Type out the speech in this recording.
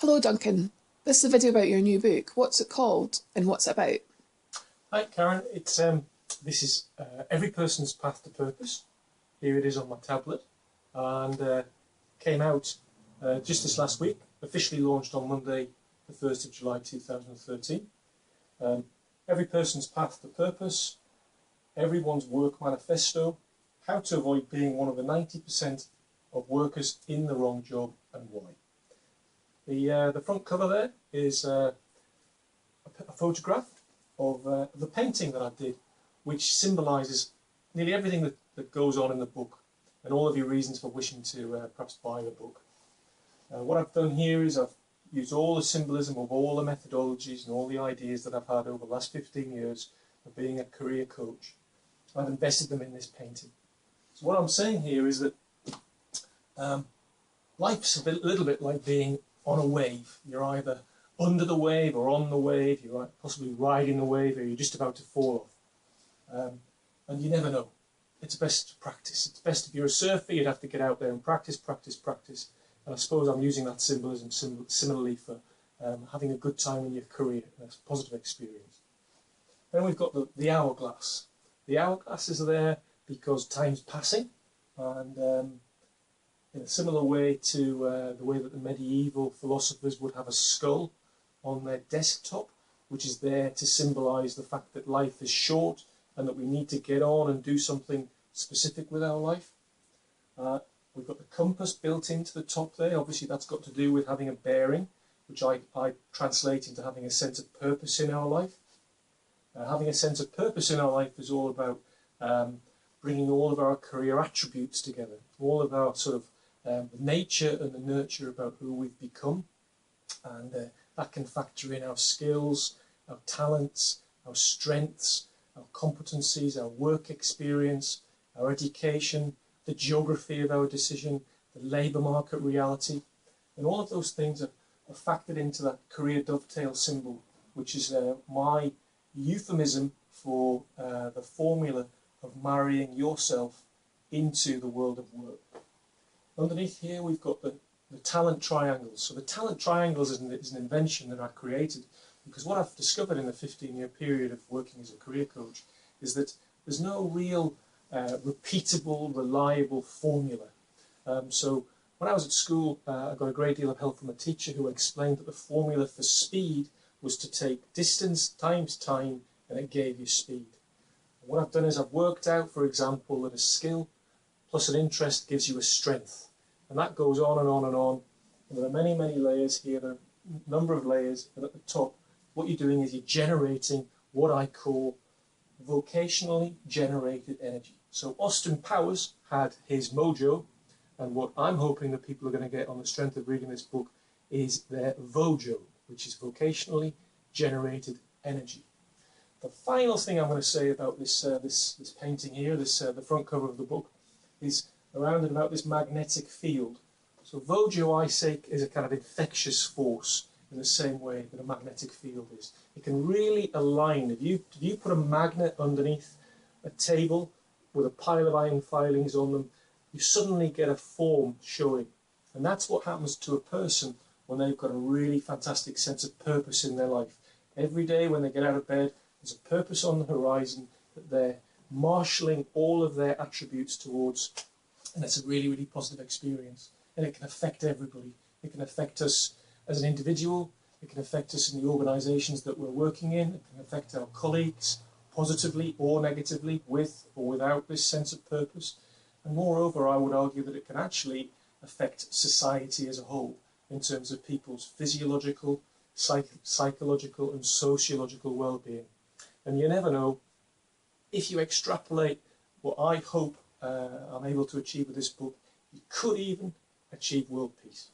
Hello Duncan, this is a video about your new book. What's it called and what's it about? Hi Karen, this is Every Person's Path to Purpose. Here it is on my tablet, and came out just this last week, officially launched on Monday the 1st of July 2013. Every Person's Path to Purpose, Everyone's Work Manifesto, How to Avoid Being One of the 90% of Workers in the Wrong Job and Why. The front cover there is a photograph of the painting that I did, which symbolises nearly everything that goes on in the book and all of your reasons for wishing to perhaps buy the book. What I've done here is I've used all the symbolism of all the methodologies and all the ideas that I've had over the last 15 years of being a career coach. I've invested them in this painting. So what I'm saying here is that life's a little bit like being on a wave. You're either under the wave or on the wave, you're possibly riding the wave, or you're just about to fall off. And you never know. It's best to practice. It's best if you're a surfer, you'd have to get out there and practice. And I suppose I'm using that symbolism similarly for having a good time in your career, a positive experience. Then we've got the hourglass. The hourglass is there because time's passing, and in a similar way to the way that the medieval philosophers would have a skull on their desktop, which is there to symbolise the fact that life is short and that we need to get on and do something specific with our life. We've got the compass built into the top there. Obviously that's got to do with having a bearing, which I translate into having a sense of purpose in our life. Having a sense of purpose in our life is all about bringing all of our career attributes together, all of our sort of the nature and the nurture about who we've become, and that can factor in our skills, our talents, our strengths, our competencies, our work experience, our education, the geography of our decision, the labour market reality, and all of those things are factored into that career dovetail symbol, which is my euphemism for the formula of marrying yourself into the world of work. Underneath here we've got the talent triangles. So the talent triangles is an invention that I created because what I've discovered in the 15-year period of working as a career coach is that there's no real repeatable, reliable formula. So when I was at school, I got a great deal of help from a teacher who explained that the formula for speed was to take distance times time, and it gave you speed. And what I've done is I've worked out, for example, that a skill plus an interest gives you a strength. And that goes on and on and on. And there are many, many layers here. There are a number of layers. And at the top, what you're doing is you're generating what I call vocationally generated energy. So Austin Powers had his mojo. And what I'm hoping that people are going to get on the strength of reading this book is their vojo, which is vocationally generated energy. The final thing I'm going to say about this painting here, the front cover of the book, is around and about this magnetic field. So Vojo, I say, is a kind of infectious force in the same way that a magnetic field is. It can really align. If you put a magnet underneath a table with a pile of iron filings on them, you suddenly get a form showing. And that's what happens to a person when they've got a really fantastic sense of purpose in their life. Every day when they get out of bed, there's a purpose on the horizon that they're marshalling all of their attributes towards. And it's a really, really positive experience. And it can affect everybody. It can affect us as an individual. It can affect us in the organisations that we're working in. It can affect our colleagues positively or negatively, with or without this sense of purpose. And moreover, I would argue that it can actually affect society as a whole in terms of people's physiological, psychological and sociological well-being. And you never know, if you extrapolate what I hope I'm able to achieve with this book, you could even achieve world peace.